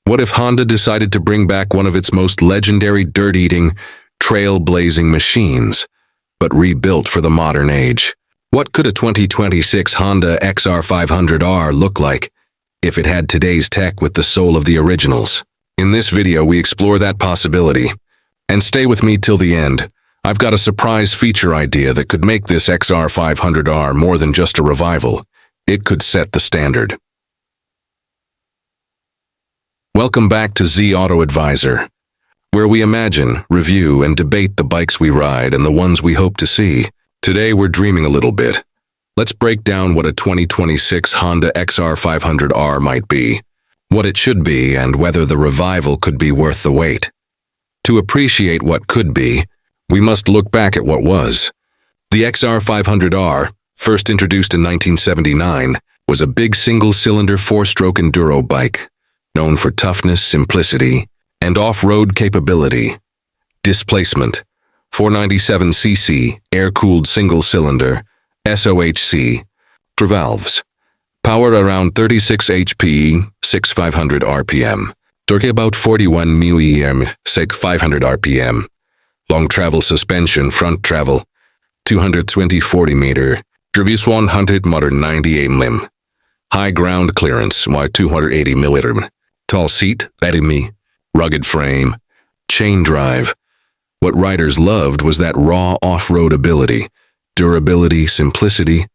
What if Honda decided to bring back one of its most legendary dirt-eating, trail-blazing machines, but rebuilt for the modern age? What could a 2026 Honda XR500R look like if it had today's tech with the soul of the originals? In this video, we explore that possibility. And stay with me till the end. I've got a surprise feature idea that could make this XR500R more than just a revival. It could set the standard. Welcome back to Z Auto Advisor, where we imagine, review, and debate the bikes we ride and the ones we hope to see. Today we're dreaming a little bit. Let's break down what a 2026 Honda XR500R might be, what it should be, and whether the revival could be worth the wait. To appreciate what could be, we must look back at what was. The XR500R, first introduced in 1979, was a big single-cylinder four-stroke Enduro bike, known for toughness, simplicity, and off-road capability. Displacement: 497cc, air-cooled single-cylinder, SOHC, valves. Power around 36 HP, 6500 RPM. Torque about 41 Nm, 500 RPM. Long travel suspension, front travel, 220/40 meter. Tribus 100 modern 98 mm. High ground clearance, 280 mm. Tall seat, 80 mm. Rugged frame. Chain drive. What riders loved was that raw off-road ability, durability, simplicity,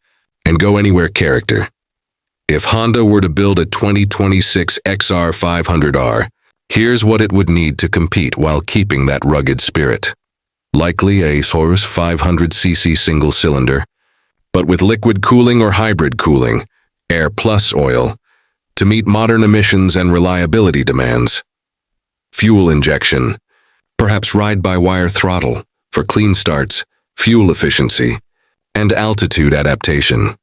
and go-anywhere character. If Honda were to build a 2026 XR500R, here's what it would need to compete while keeping that rugged spirit. Likely a Source 500cc single-cylinder, but with liquid cooling or hybrid cooling, air plus oil, to meet modern emissions and reliability demands. Fuel injection, perhaps ride-by-wire throttle for clean starts, fuel efficiency, and altitude adaptation.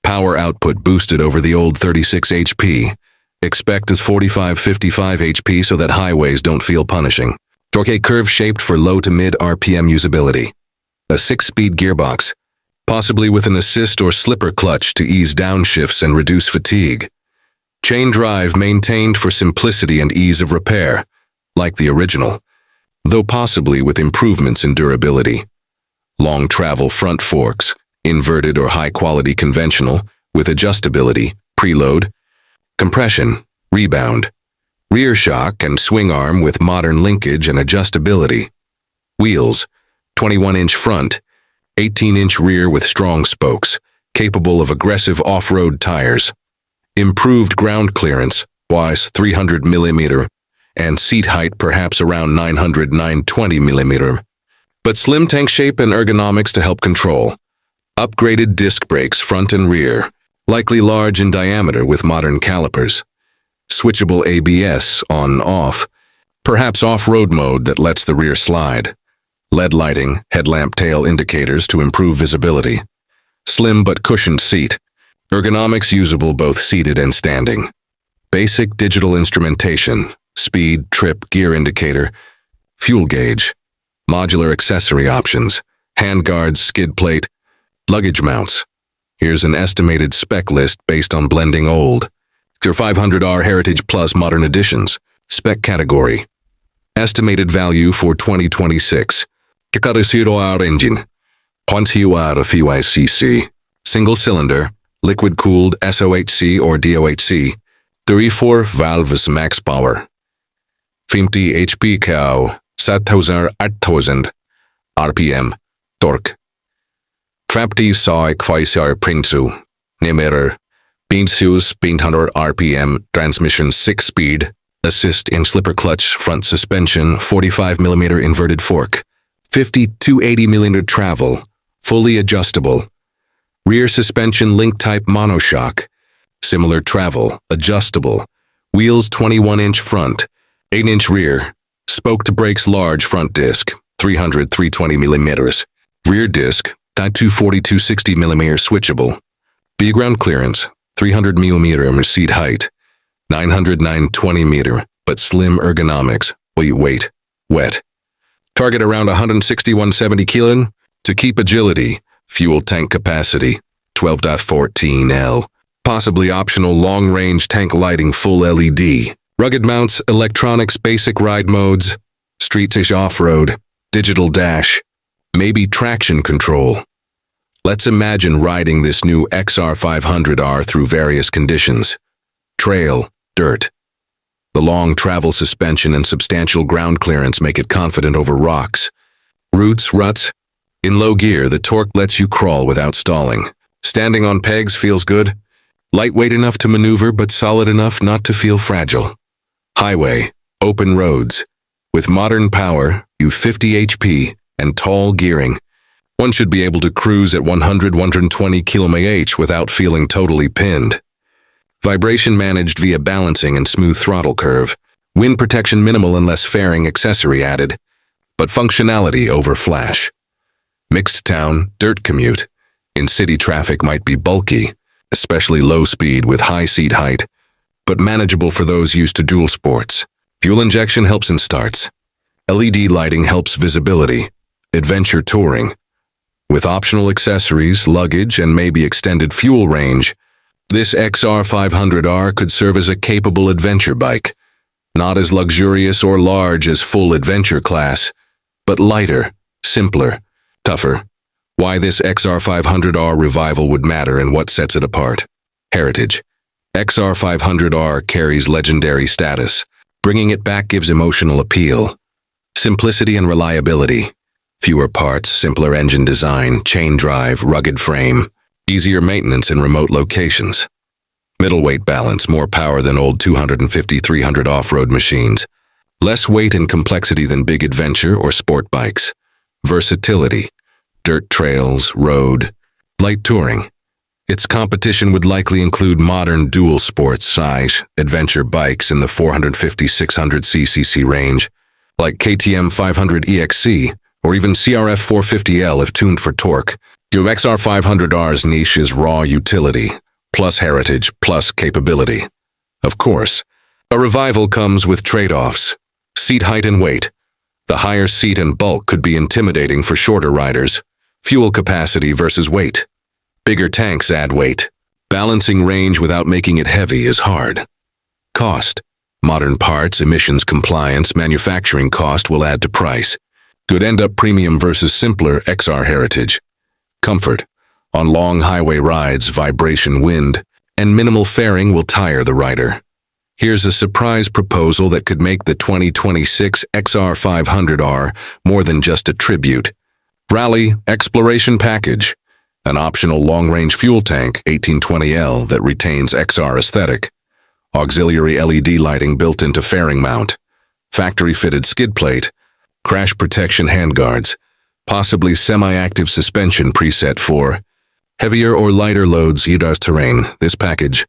Power output boosted over the old 36 HP. Expect as 45-55 HP so that highways don't feel punishing. Torque curve shaped for low to mid RPM usability. A 6-speed gearbox, possibly with an assist or slipper clutch to ease downshifts and reduce fatigue. Chain drive maintained for simplicity and ease of repair, like the original, though possibly with improvements in durability. Long travel front forks, inverted or high-quality conventional, with adjustability, preload, compression, rebound, rear shock and swing arm with modern linkage and adjustability. Wheels, 21-inch front, 18-inch rear with strong spokes, capable of aggressive off-road tires. Improved ground clearance, wise 300 mm, and seat height perhaps around 920 mm. But slim tank shape and ergonomics to help control. Upgraded disc brakes front and rear, likely large in diameter with modern calipers. Switchable ABS on-off, perhaps off-road mode that lets the rear slide. LED lighting, headlamp tail indicators to improve visibility. Slim but cushioned seat. Ergonomics usable both seated and standing. Basic digital instrumentation, speed, trip, gear indicator, fuel gauge. Modular accessory options, handguards, skid plate, luggage mounts. Here's an estimated spec list based on blending old. XR500R Heritage Plus Modern Editions. Spec category. Estimated value for 2026. 0R engine. 0.4cc. Single cylinder. Liquid cooled SOHC or DOHC. 34 valves max power. 50 HP cow. 7,000 RPM. Torque. 50 sa kvaisar prinsu. Nimeter. 500 RPM. Transmission 6-speed. Assist in slipper clutch. Front suspension. 45 mm inverted fork. 50 to 80 mm travel. Fully adjustable. Rear suspension link type monoshock. Similar travel. Adjustable. Wheels 21-inch front. 8-inch rear. Spoke to brakes large front disc. 320 mm. Rear disc. 240-260 mm switchable. B-ground clearance. 300 mm seat height. 920 meter, but slim ergonomics. Wait. Wet. Target around 160-170 kg. To keep agility. Fuel tank capacity. 12.14 L. Possibly optional long-range tank lighting full LED. Rugged mounts, electronics, basic ride modes, streetish off-road, digital dash, maybe traction control. Let's imagine riding this new XR500R through various conditions. Trail, dirt. The long travel suspension and substantial ground clearance make it confident over rocks. Roots, ruts. In low gear, the torque lets you crawl without stalling. Standing on pegs feels good. Lightweight enough to maneuver, but solid enough not to feel fragile. Highway, open roads. With modern power, 50 HP, and tall gearing, one should be able to cruise at 100-120 km/h without feeling totally pinned. Vibration managed via balancing and smooth throttle curve. Wind protection minimal unless fairing accessory added, but functionality over flash. Mixed town, dirt commute. In city traffic might be bulky, especially low speed with high seat height, but manageable for those used to dual sports. Fuel injection helps in starts. LED lighting helps visibility. Adventure touring. With optional accessories, luggage, and maybe extended fuel range, this XR500R could serve as a capable adventure bike. Not as luxurious or large as full adventure class, but lighter, simpler, tougher. Why this XR500R revival would matter and what sets it apart. Heritage. XR500R carries legendary status. Bringing it back gives emotional appeal. Simplicity and reliability. Fewer parts, simpler engine design, chain drive, rugged frame. Easier maintenance in remote locations. Middleweight balance, more power than old 250-300 off-road machines. Less weight and complexity than big adventure or sport bikes. Versatility. Dirt trails, road, light touring. Its competition would likely include modern dual sports size adventure bikes in the 450-600 cc range, like KTM 500 EXC or even CRF 450L if tuned for torque. Your XR500R's niche is raw utility, plus heritage, plus capability. Of course, a revival comes with trade-offs. Seat height and weight. The higher seat and bulk could be intimidating for shorter riders. Fuel capacity versus weight. Bigger tanks add weight. Balancing range without making it heavy is hard. Cost. Modern parts, emissions compliance, manufacturing cost will add to price. Could end up premium versus simpler XR heritage. Comfort. On long highway rides, vibration, wind, and minimal fairing will tire the rider. Here's a surprise proposal that could make the 2026 XR500R more than just a tribute. Rally Exploration Package. An optional long-range fuel tank, 1820L, that retains XR aesthetic. Auxiliary LED lighting built into fairing mount. Factory-fitted skid plate. Crash protection handguards. Possibly semi-active suspension preset for heavier or lighter loads UDA's terrain. This package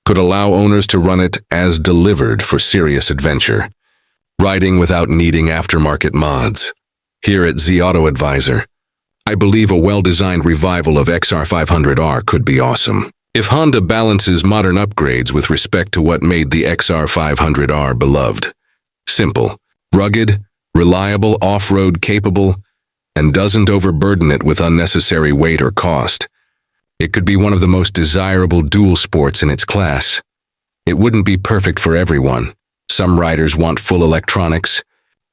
could allow owners to run it as delivered for serious adventure. Riding without needing aftermarket mods. Here at Z Auto Advisor, I believe a well-designed revival of XR500R could be awesome. If Honda balances modern upgrades with respect to what made the XR500R beloved. Simple, rugged, reliable, off-road capable, and doesn't overburden it with unnecessary weight or cost. It could be one of the most desirable dual sports in its class. It wouldn't be perfect for everyone. Some riders want full electronics,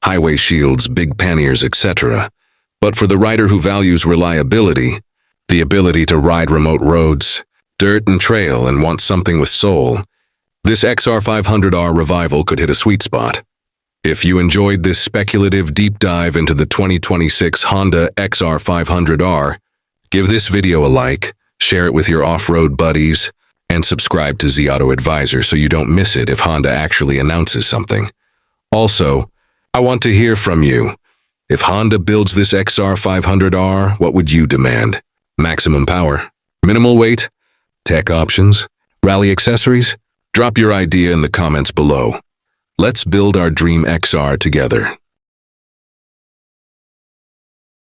highway shields, big panniers, etc. But for the rider who values reliability, the ability to ride remote roads, dirt and trail, and wants something with soul, this XR500R revival could hit a sweet spot. If you enjoyed this speculative deep dive into the 2026 Honda XR500R, give this video a like, share it with your off-road buddies, and subscribe to Z Auto Advisor so you don't miss it if Honda actually announces something. Also, I want to hear from you. If Honda builds this XR500R, what would you demand? Maximum power? Minimal weight? Tech options? Rally accessories? Drop your idea in the comments below. Let's build our dream XR together.